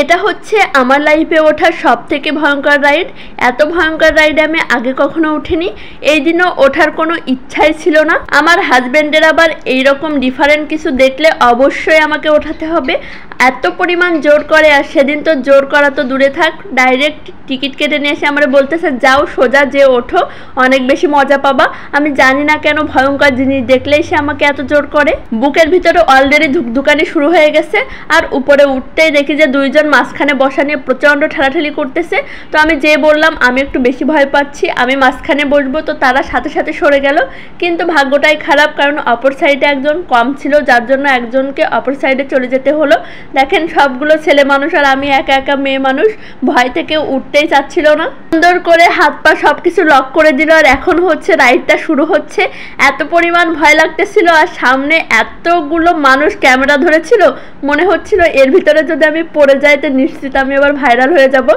এটা হচ্ছে আমার লাইফে ওঠা সবথেকে ভয়ঙ্কর রাইড। এত ভয়ঙ্কর রাইডে আমি আগে কখনো উঠিনি। এই দিনও ওঠার কোনো ইচ্ছাই ছিল না। আমার হাজব্যান্ডের আবার এইরকম ডিফারেন্ট কিছু দেখলে অবশ্যই আমাকে ওঠাতে হবে। এত পরিমাণ জোর করে, আর সেদিন তো জোর করা তো দূরে থাক, ডাইরেক্ট টিকিট কেটে নিয়ে এসে আমরা বলতেছে যাও সোজা যে ওঠো, অনেক বেশি মজা পাবা। আমি জানি না কেন ভয়ঙ্কর জিনিস দেখলেই সে আমাকে এত জোর করে। বুকের ভিতরে অলরেডি ধুকধুকানি শুরু হয়ে গেছে, আর উপরে উঠতেই দেখি যে দুইজন মাঝখানে বসা নিয়ে প্রচণ্ড ঠেলাঠেলি করতেছে। তো আমি যে বললাম আমি একটু বেশি ভয় পাচ্ছি, আমি মাঝখানে বসবো, তো তারা সাথে সাথে সরে গেল। কিন্তু ভাগ্যটাই খারাপ, কারণ অপর সাইডে একজন কম ছিল, যার জন্য একজনকে অপর সাইডে চলে যেতে হলো। দেখেন সবগুলো ছেলে মানুষ আর আমি একা একা মেয়ে মানুষ, ভয় থেকে উঠতেই চাচ্ছিল না। সুন্দর করে হাত পা সবকিছু লক করে দিল, আর এখন হচ্ছে রাইডটা শুরু হচ্ছে। এত পরিমাণ ভয় লাগতেছিল, আর সামনে এতগুলো মানুষ ক্যামেরা ধরেছিল, মনে হচ্ছিল এর ভিতরে যদি আমি পড়ে যাই তো নিশ্চিত আমি আবার ভাইরাল হয়ে যাব।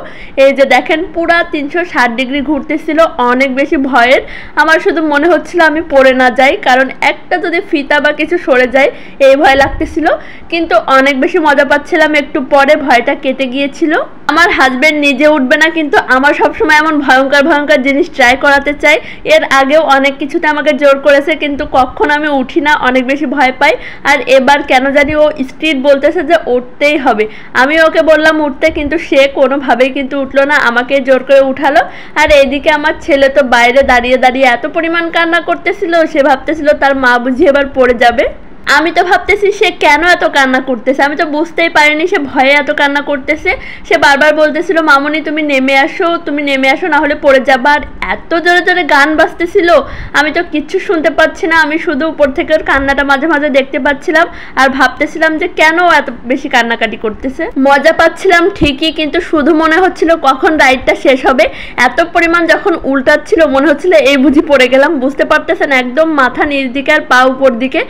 এই যে দেখেন পুরা 360 ডিগ্রি ঘুরতেছিল, অনেক বেশি ভয়ের। আমার শুধু মনে হচ্ছিল আমি পড়ে না যাই, কারণ একটা যদি ফিতা বা কিছু সরে যায় এই ভয় লাগতেছিল। কিন্তু অনেক বেশি মজা পাচ্ছিলাম, একটু পরে ভয়টা কেটে গিয়েছিল। আমার হাজব্যান্ড নিজে উঠবে না, কিন্তু আমার সবসময় এমন ভয়ঙ্কর ভয়ঙ্কর জিনিস ট্রাই করাতে চাই। এর আগেও অনেক কিছুতে আমাকে জোর করেছে, কিন্তু কখনো আমি উঠি না, অনেক বেশি ভয় পাই। আর এবার কেন জানি ও স্ট্রিট বলতেছে যে উঠতেই হবে। আমি ওকে বললাম উঠতে, কিন্তু সে কোনোভাবেই কিন্তু উঠলো না, আমাকে জোর করে উঠালো। আর এইদিকে আমার ছেলে তো বাইরে দাঁড়িয়ে দাঁড়িয়ে এত পরিমাণ কান্না করতেছিল, সে ভাবতেছিল তার মা বুঝি এবার পড়ে যাবে। আমি তো ভাবতেছি সে কেন এত কান্না করতেছে, আমি তো বুঝতেই পারিনি সে ভয়ে এত কান্না করতেছে। সে বারবার বলতেছিল মামুনি তুমি নেমে আসো, তুমি নেমে আসো, না হলে পড়ে যাবা। আর এত জোরে জোরে গান বাজতেছিল, আমি তো কিচ্ছু শুনতে পাচ্ছি না, আমি শুধু উপর থেকে ওর কান্নাটা মাঝে মাঝে দেখতে পাচ্ছিলাম, আর ভাবতেছিলাম যে কেন এত বেশি কান্নাকাটি করতেছে। মজা পাচ্ছিলাম ঠিকই, কিন্তু শুধু মনে হচ্ছিল কখন রাইডটা শেষ হবে। এত পরিমাণ যখন উল্টাচ্ছিল মনে হচ্ছিল এই বুঝি পড়ে গেলাম। বুঝতে পারতেছেন একদম মাথা নিচ দিকে আর পা উপর দিকে।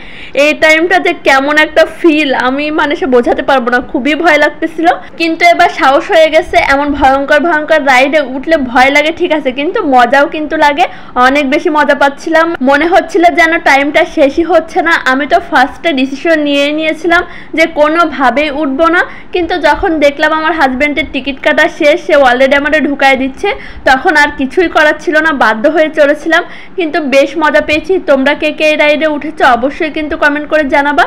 এই টাইমটা যে কেমন একটা ফিল আমি সে বোঝাতে পারবো না, খুবই ভয় লাগতেছিল। কিন্তু এবার সাহস হয়ে গেছে। এমন ভয়ঙ্কর ভয়ঙ্কর রাইডে উঠলে ভয় লাগে ঠিক আছে, কিন্তু মজাও কিন্তু লাগে, অনেক বেশি মজা পাচ্ছিলাম। মনে হচ্ছিল যেন টাইমটা শেষই হচ্ছে না। আমি তো ফার্স্টে ডিসিশন নিয়েছিলাম যে কোনোভাবেই উঠবো না, কিন্তু যখন দেখলাম আমার হাজব্যান্ডের টিকিট কাটা শেষ, সে অলরেডি আমাদের ঢুকায় দিচ্ছে, তখন আর কিছুই করার ছিল না, বাধ্য হয়ে চলেছিলাম। কিন্তু বেশ মজা পেয়েছি। তোমরা কে কে এই রাইডে উঠেছো অবশ্যই কিন্তু কমেন্ট করে জানাবা।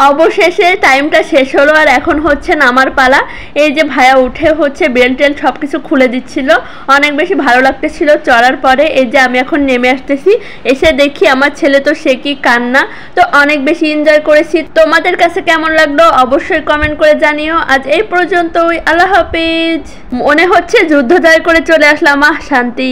অবশেষে টাইমটা শেষ হলো, আর এখন হচ্ছে নামার পালা। এই যে ভাইয়া উঠে হচ্ছে বেল্ট টেল সব কিছু খুলে দিচ্ছিল, অনেক বেশি ভালো লাগতেছিল চড়ার পরে। এই যে আমি এখন নেমে আসতেছি, এসে দেখি আমার ছেলে তো সে কি কান্না। তো অনেক বেশি এনজয় করেছি। তোমাদের কাছে কেমন লাগলো অবশ্যই কমেন্ট করে জানিও। আজ এই পর্যন্তই, আল্লাহ হাফেজ। মনে হচ্ছে যুদ্ধ জয় করে চলে আসলাম, শান্তি।